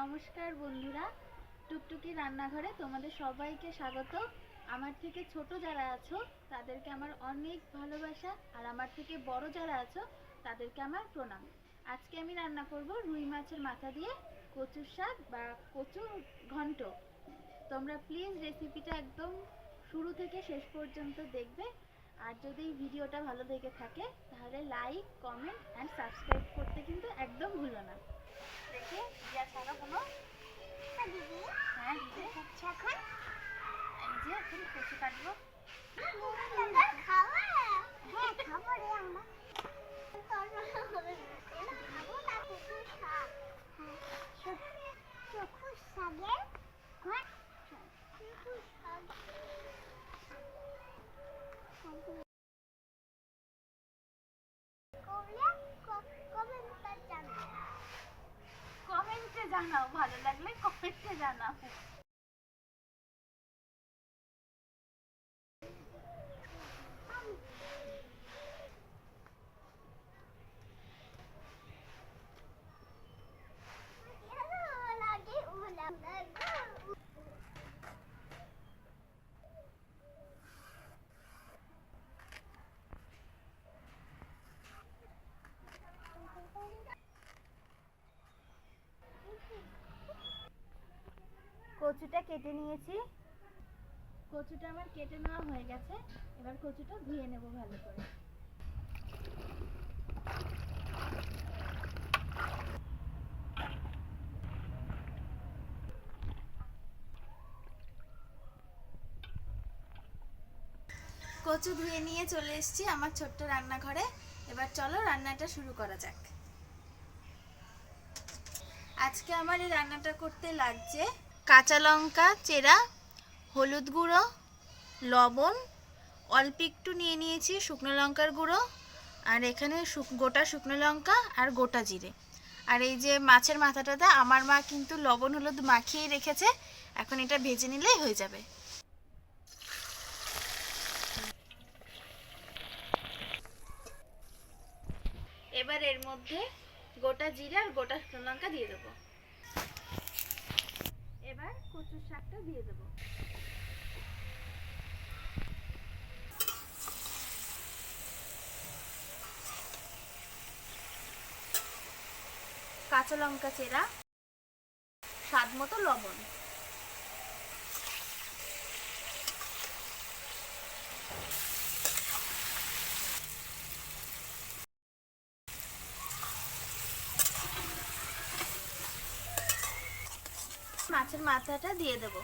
নমস্কার বন্ধুরা, টুকটুকি রান্নাঘরে তোমাদের সবাইকে স্বাগত। আমার থেকে ছোট যারা আছো তাদেরকে আমার অনেক ভালোবাসা, আর আমার থেকে বড় যারা আছো তাদেরকে আমার প্রণাম। আজকে আমি রান্না করব রুই মাছের মাথা দিয়ে কচুর শাক বা কচুর ঘন্ট। তোমরা প্লিজ রেসিপিটা একদম শুরু থেকে শেষ পর্যন্ত দেখবে। আর যদি ভিডিওটা ভালো লেগে থাকে তাহলে লাইক, কমেন্ট অ্যান্ড সাবস্ক্রাইব করতে কিন্তু একদম ভুলো না। দেখে দিয়া ছাড়া হলো। দিদি, হ্যাঁ দিদি, এখন এই যে এখন কচু কাটবো। খাবো, হ্যাঁ খাবো রে আমরা। খাবো না কচু শাক, হ্যাঁ কচু শাকের ঘন্ট। কচু শাক কমেন্টে জানাও, ভালো লাগলে কমেন্টে জানাও। কচুটা কেটে নিয়েছি, কচুটা আমার কেটে নেওয়া হয়ে গেছে। এবার কচুটা ধুয়ে নেব ভালো করে। কচু ধুয়ে নিয়ে চলে এসেছি আমার ছোট্ট রান্নাঘরে। এবার চলো রান্নাটা শুরু করা যাক। আজকে আমার এই রান্নাটা করতে লাগছে কাঁচা লঙ্কা চেরা, হলুদ গুঁড়ো, লবণ, অল্প একটু নিয়ে নিয়েছি শুকনো লঙ্কার গুঁড়ো, আর এখানে গোটা শুকনো লঙ্কা আর গোটা জিরে। আর এই যে মাছের মাথাটাতে আমার মা কিন্তু লবণ হলুদ মাখিয়ে রেখেছে, এখন এটা ভেজে নিলেই হয়ে যাবে। এবার এর মধ্যে গোটা জিরে আর গোটা শুকনো লঙ্কা দিয়ে দেবো। এবার কচুর শাকটা দিয়ে দেবো। কাঁচা লঙ্কা চেরা, স্বাদ মতো লবণ, মাছের মাথাটা দিয়ে দেবো।